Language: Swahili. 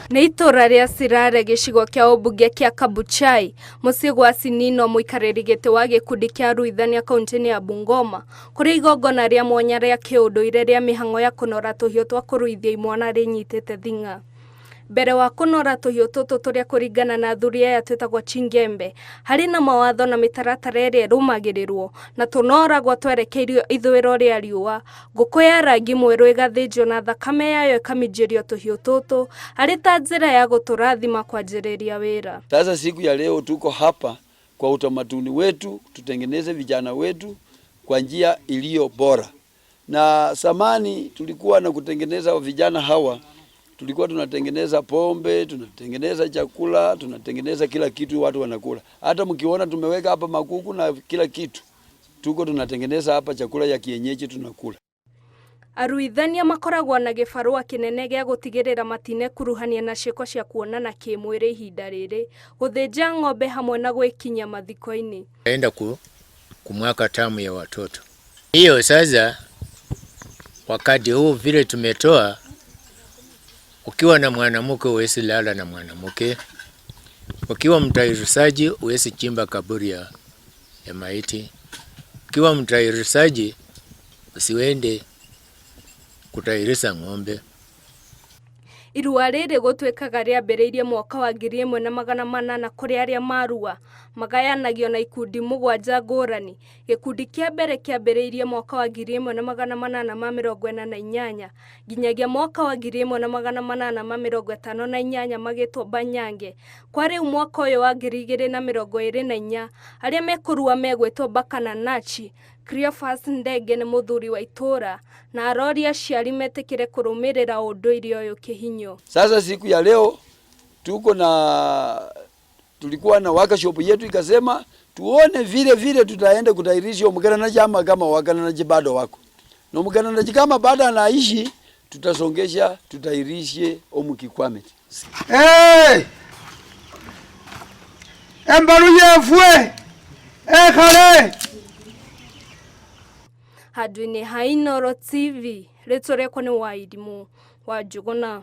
Nĩ itora rĩa Sirare gĩcigo kĩa ũmbunge kĩa Kabuchai, mũciĩ gwa Sinino mũikarĩri gĩtĩ wa gĩkundi kĩa Aruithania kaunti-inĩ ya Bungoma, kũrĩ igongona rĩa mwanya rĩa kĩũndũire rĩa mĩhang'o ya kũnora tũhiũ twa kũruithia imwana rĩnyitĩte thing'a. Mbere wa kũnora tũhiũ tũtũ tũrĩa kũringana na athuri aya twĩtagwo Chingembe, harĩ na mawatho na mĩtaratara ĩrĩa ĩrũmagĩrĩrwo na tũnoragwo twerekeirio ithũĩro rĩa riũa. Ngũkũ ya rangi mwerũ ĩgathĩnjwo na thakame yayo ĩkaminjĩrio tũhiũ tũtũ arĩ ta njĩra ya gũtũrathima kwanjĩrĩria wĩra. Sasa siku ya leo tuko hapa kwa utamaduni wetu, tutengeneze vijana wetu kwa njia iliyo bora. Na zamani tulikuwa na kutengeneza vijana hawa, tulikuwa tunatengeneza pombe, tunatengeneza chakula, tunatengeneza kila kitu watu wanakula. Hata mkiona tumeweka hapa makuku na kila kitu, tuko tunatengeneza hapa chakula ya kienyeji tunakula. Aruithania makoragwo na gĩbarũa kĩnene gĩa gũtigĩrĩra matinekuruhania na ciĩko cia kuonana kĩmwĩrĩ ihinda rĩrĩ, gũthĩnja ng'ombe hamwe na gwĩkinyia mathiko-inĩ. Naenda kumwaka tamu ya watoto. Hiyo sasa wakati huu vile tumetoa, ukiwa na mwanamke huwezi lala na mwanamke. Ukiwa mtahirisaji huwezi chimba kaburi ya maiti. Ukiwa mtahirisaji usiwende kutahirisa ng'ombe. Irua rĩrĩ gũtuĩkaga rĩambĩrĩirie mwaka wa 1800 kũrĩ arĩa marua magayanagio na ikundi 7 ngũrani. Gĩkundi kĩa mbere kĩambĩrĩirie mwaka wa 1848 nginyagia mwaka wa 1858 magĩtwo Banyange. Kwa rĩu mwaka ũyũ wa 2024 arĩa mekũrua megwĩtwo Bakana Nachi. Cleophas Ndege nĩ mũthuri wa itũra na aroria aciari metĩkĩre kũrũmĩrĩra ũndũire ũyũ kĩhinyo. Sasa siku ya leo tulikuwa na workshop yetu ikasema tuone vile tutaenda kutairisha mkananaji ama kama wakananaji bado wako. Na mkananaji kama bado anaishi tutasongesha tutairishe omukikwameti. Embaruye fue. Kale. Handũ-inĩ ha Inooro TV, rĩtwa rĩakwa nĩ Wairimu wa Njũgũna.